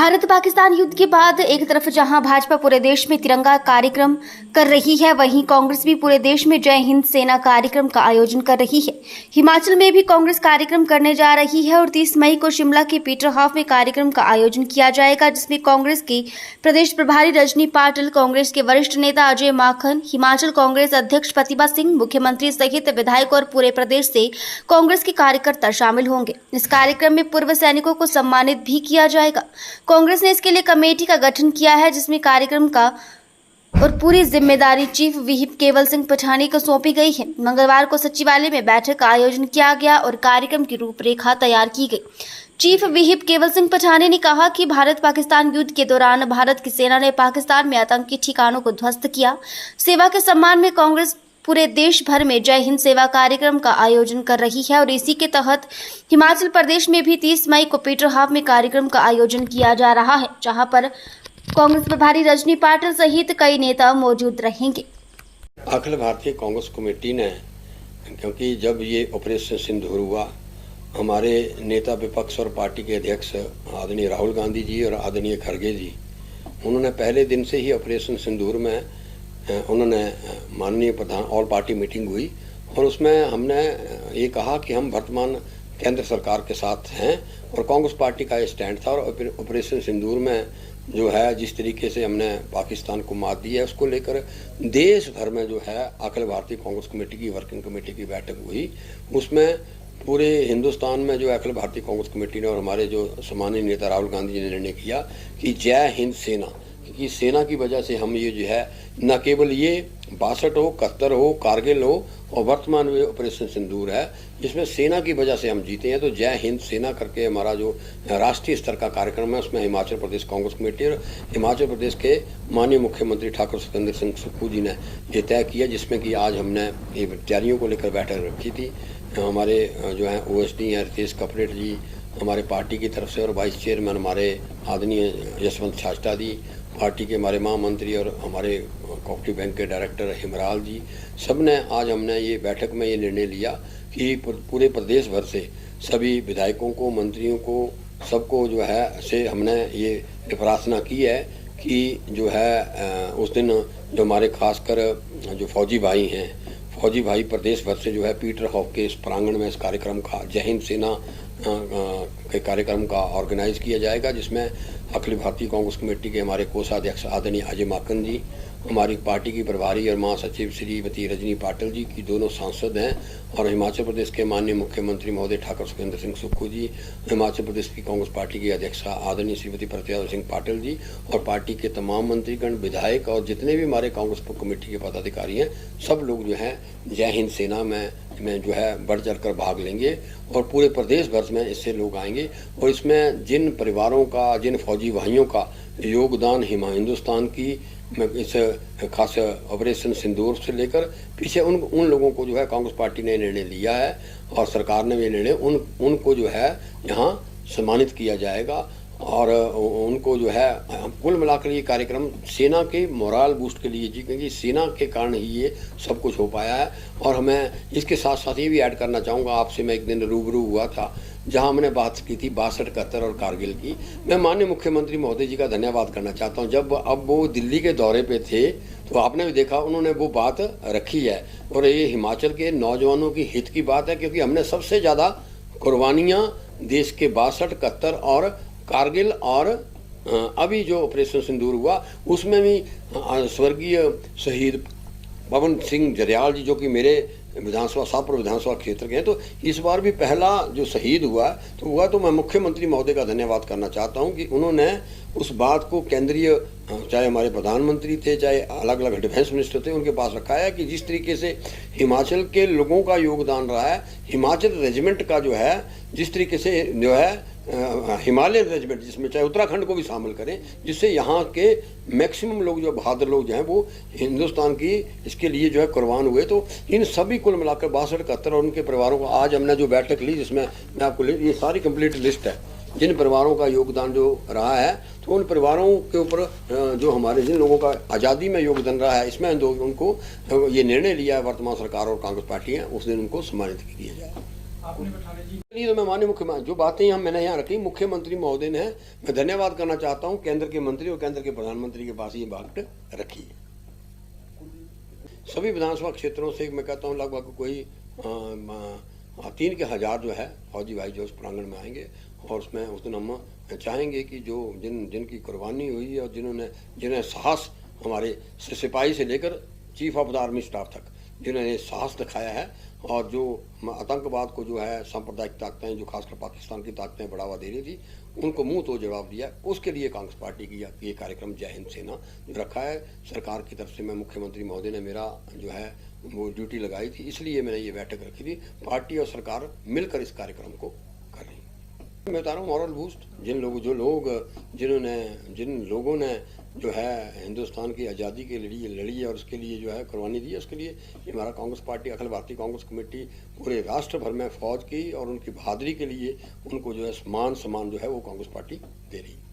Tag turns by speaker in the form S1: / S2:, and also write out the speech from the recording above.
S1: भारत पाकिस्तान युद्ध के बाद एक तरफ जहां भाजपा पूरे देश में तिरंगा कार्यक्रम कर रही है, वहीं कांग्रेस भी पूरे देश में जय हिंद सेना कार्यक्रम का आयोजन कर रही है। हिमाचल में भी कांग्रेस कार्यक्रम करने जा रही है और 30 मई को शिमला के पीटर हाफ में कार्यक्रम का आयोजन किया जाएगा, जिसमें कांग्रेस की प्रदेश प्रभारी रजनी पाटिल, कांग्रेस के वरिष्ठ नेता अजय माखन, हिमाचल कांग्रेस अध्यक्ष प्रतिभा सिंह, मुख्यमंत्री सहित विधायक और पूरे प्रदेश से कांग्रेस के कार्यकर्ता शामिल होंगे। इस कार्यक्रम में पूर्व सैनिकों को सम्मानित भी किया जाएगा। कांग्रेस ने इसके लिए कमेटी का गठन किया है, जिसमें कार्यक्रम का और पूरी जिम्मेदारी चीफ व्हिप केवल सिंह पठानी को सौंपी गई है। मंगलवार को सचिवालय में बैठक का आयोजन किया गया और कार्यक्रम की रूपरेखा तैयार की गई। चीफ व्हिप केवल सिंह पठानी ने कहा कि भारत पाकिस्तान युद्ध के दौरान भारत की सेना ने पाकिस्तान में आतंकी ठिकानों को ध्वस्त किया। सेवा के सम्मान में कांग्रेस पूरे देश भर में जय हिंद सेवा कार्यक्रम का आयोजन कर रही है और इसी के तहत हिमाचल प्रदेश में भी 30 मई को पीटर हाफ में कार्यक्रम का आयोजन किया जा रहा है, जहां पर कांग्रेस प्रभारी रजनी पाटिल सहित कई नेता मौजूद रहेंगे।
S2: अखिल भारतीय कांग्रेस कमेटी ने, क्योंकि जब ये ऑपरेशन सिंदूर हुआ, हमारे नेता विपक्ष और पार्टी के अध्यक्ष आदरणीय राहुल गांधी जी और आदरणीय खड़गे जी, उन्होंने पहले दिन से ही ऑपरेशन सिंदूर में उन्होंने माननीय प्रधान ऑल पार्टी मीटिंग हुई और उसमें हमने ये कहा कि हम वर्तमान केंद्र सरकार के साथ हैं और कांग्रेस पार्टी का ये स्टैंड था। और ऑपरेशन सिंदूर में जो है जिस तरीके से हमने पाकिस्तान को मात दी है, उसको लेकर देश भर में जो है अखिल भारतीय कांग्रेस कमेटी की वर्किंग कमेटी की बैठक हुई। उसमें पूरे हिंदुस्तान में जो अखिल भारतीय कांग्रेस कमेटी ने और हमारे जो सम्मानीय नेता राहुल गांधी जी ने निर्णय किया कि जय हिंद सेना, कि सेना की वजह से हम ये जो है न केवल ये 62 हो, 71 हो, कारगिल हो और वर्तमान में ऑपरेशन सिंदूर है, जिसमें सेना की वजह से हम जीते हैं, तो जय हिंद सेना करके हमारा जो राष्ट्रीय स्तर का कार्यक्रम है, उसमें हिमाचल प्रदेश कांग्रेस कमेटी और हिमाचल प्रदेश के माननीय मुख्यमंत्री ठाकुर सुखविंदर सिंह सुक्खू जी ने ये तय किया, जिसमें कि आज हमने ये तैयारियों को लेकर बैठक रखी थी। हमारे जो है OSD हैं रितेश कपरेट जी हमारे पार्टी की तरफ से और वाइस चेयरमैन हमारे आदरणीय यशवंत शास्ता जी, पार्टी के हमारे महामंत्री और हमारे कोऑपरेटिव बैंक के डायरेक्टर हिमराल जी, सब ने आज हमने ये बैठक में ये निर्णय लिया कि पूरे प्रदेश भर से सभी विधायकों को, मंत्रियों को, सबको जो है से हमने ये प्रार्थना की है कि जो है उस दिन जो हमारे खासकर जो फौजी भाई हैं, फौजी भाई प्रदेश भर से जो है पीटर हॉफ के इस प्रांगण में इस कार्यक्रम का जय हिंद सेना के कार्यक्रम का ऑर्गेनाइज किया जाएगा, जिसमें अखिल भारतीय कांग्रेस कमेटी के हमारे कोषाध्यक्ष आदरणीय अजय माकन जी, हमारी पार्टी की प्रभारी और महासचिव श्रीमती रजनी पाटिल जी की दोनों सांसद हैं और हिमाचल प्रदेश के माननीय मुख्यमंत्री महोदय ठाकुर सुखविंदर सिंह सुक्खू जी, हिमाचल प्रदेश की कांग्रेस पार्टी की अध्यक्षा आदरणीय श्रीमती प्रतिभा सिंह पाटिल जी और पार्टी के तमाम मंत्रीगण, विधायक और जितने भी हमारे कांग्रेस कमेटी के पदाधिकारी हैं, सब लोग जो है जय हिंद सेना में जो है बढ़ चढ़ कर भाग लेंगे और पूरे प्रदेश भर में इससे लोग आएंगे। और इसमें जिन परिवारों का, जिन फौजी भाइयों का योगदान हिंदुस्तान की इस खास ऑपरेशन सिंदूर से लेकर पीछे उन लोगों को जो है कांग्रेस पार्टी ने निर्णय लिया है और सरकार ने भी निर्णय उनको जो है यहाँ सम्मानित किया जाएगा और उनको जो है कुल मिलाकर ये कार्यक्रम सेना के मोरल बूस्ट के लिए जी, क्योंकि सेना के कारण ही ये सब कुछ हो पाया है। और हमें इसके साथ साथ ये भी ऐड करना चाहूँगा, आपसे मैं एक दिन रूबरू हुआ था जहां हमने बात की थी 62, 71 और कारगिल की। मैं माननीय मुख्यमंत्री महोदय जी का धन्यवाद करना चाहता हूं। जब अब वो दिल्ली के दौरे पे थे तो आपने भी देखा उन्होंने वो बात रखी है और ये हिमाचल के नौजवानों की हित की बात है, क्योंकि हमने सबसे ज़्यादा कुर्बानियाँ देश के 62, 71 और कारगिल और अभी जो ऑपरेशन सिंदूर हुआ उसमें भी स्वर्गीय शहीद पवन सिंह जरयाल जी, जो कि मेरे विधानसभा शाहपुर विधानसभा क्षेत्र के हैं, तो इस बार भी पहला जो शहीद हुआ तो मैं मुख्यमंत्री महोदय का धन्यवाद करना चाहता हूं कि उन्होंने उस बात को केंद्रीय, चाहे हमारे प्रधानमंत्री थे, चाहे अलग अलग डिफेंस मिनिस्टर थे, उनके पास रखा है कि जिस तरीके से हिमाचल के लोगों का योगदान रहा है, हिमाचल रेजिमेंट का जो है जिस तरीके से जो है हिमालयन रेजिमेंट, जिसमें चाहे उत्तराखंड को भी शामिल करें, जिससे यहाँ के मैक्सिमम लोग जो बहादुर लोग जो हैं वो हिंदुस्तान की इसके लिए जो है कुर्बान हुए। तो इन सभी कुल मिलाकर 62, 71 और उनके परिवारों को आज हमने जो बैठक ली, जिसमें मैं आपको ये सारी कंप्लीट लिस्ट है जिन परिवारों का योगदान जो रहा है, तो उन परिवारों के ऊपर जो हमारे जिन लोगों का आज़ादी में योगदान रहा है, इसमें उनको ये निर्णय लिया है वर्तमान सरकार और कांग्रेस पार्टी है, उस दिन उनको सम्मानित किया जाए।
S3: आपने बैठाने जी
S2: इसलिए तो मैं माननीय मुख्यमंत्री जो बातें हम मैंने यहाँ रखी मुख्यमंत्री महोदय ने, मैं धन्यवाद करना चाहता हूँ केंद्र के मंत्री और केंद्र के प्रधानमंत्री के पास ये बात रखी है। सभी विधानसभा क्षेत्रों से मैं कहता हूँ लगभग कोई 3,000 जो है फौजी भाई जो उस प्रांगण में आएंगे और उसमें उस दिन हम चाहेंगे कि जो जिनकी कुर्बानी हुई है और जिन्हें साहस हमारे सिपाही से लेकर chief of the army staff तक जिन्होंने साहस दिखाया है और जो आतंकवाद को जो है सांप्रदायिक ताकतें जो खासकर पाकिस्तान की ताकतें बढ़ावा दे रही थी उनको मुंह तो जवाब दिया, उसके लिए कांग्रेस पार्टी की ये कार्यक्रम जय हिंद सेना जो रखा है सरकार की तरफ से। मैं मुख्यमंत्री महोदय ने मेरा जो है वो ड्यूटी लगाई थी, इसलिए मैंने ये बैठक रखी थी। पार्टी और सरकार मिलकर इस कार्यक्रम को कर रही है। मैं बता रहा हूँ मॉरल बूस्ट जिन लोगों ने जो है हिंदुस्तान की आज़ादी के लिए लड़ी है और उसके लिए जो है कुर्बानी दी है, उसके लिए हमारा कांग्रेस पार्टी अखिल भारतीय कांग्रेस कमेटी पूरे राष्ट्र भर में फौज की और उनकी बहादुरी के लिए उनको जो है मान सम्मान जो है वो कांग्रेस पार्टी दे रही है।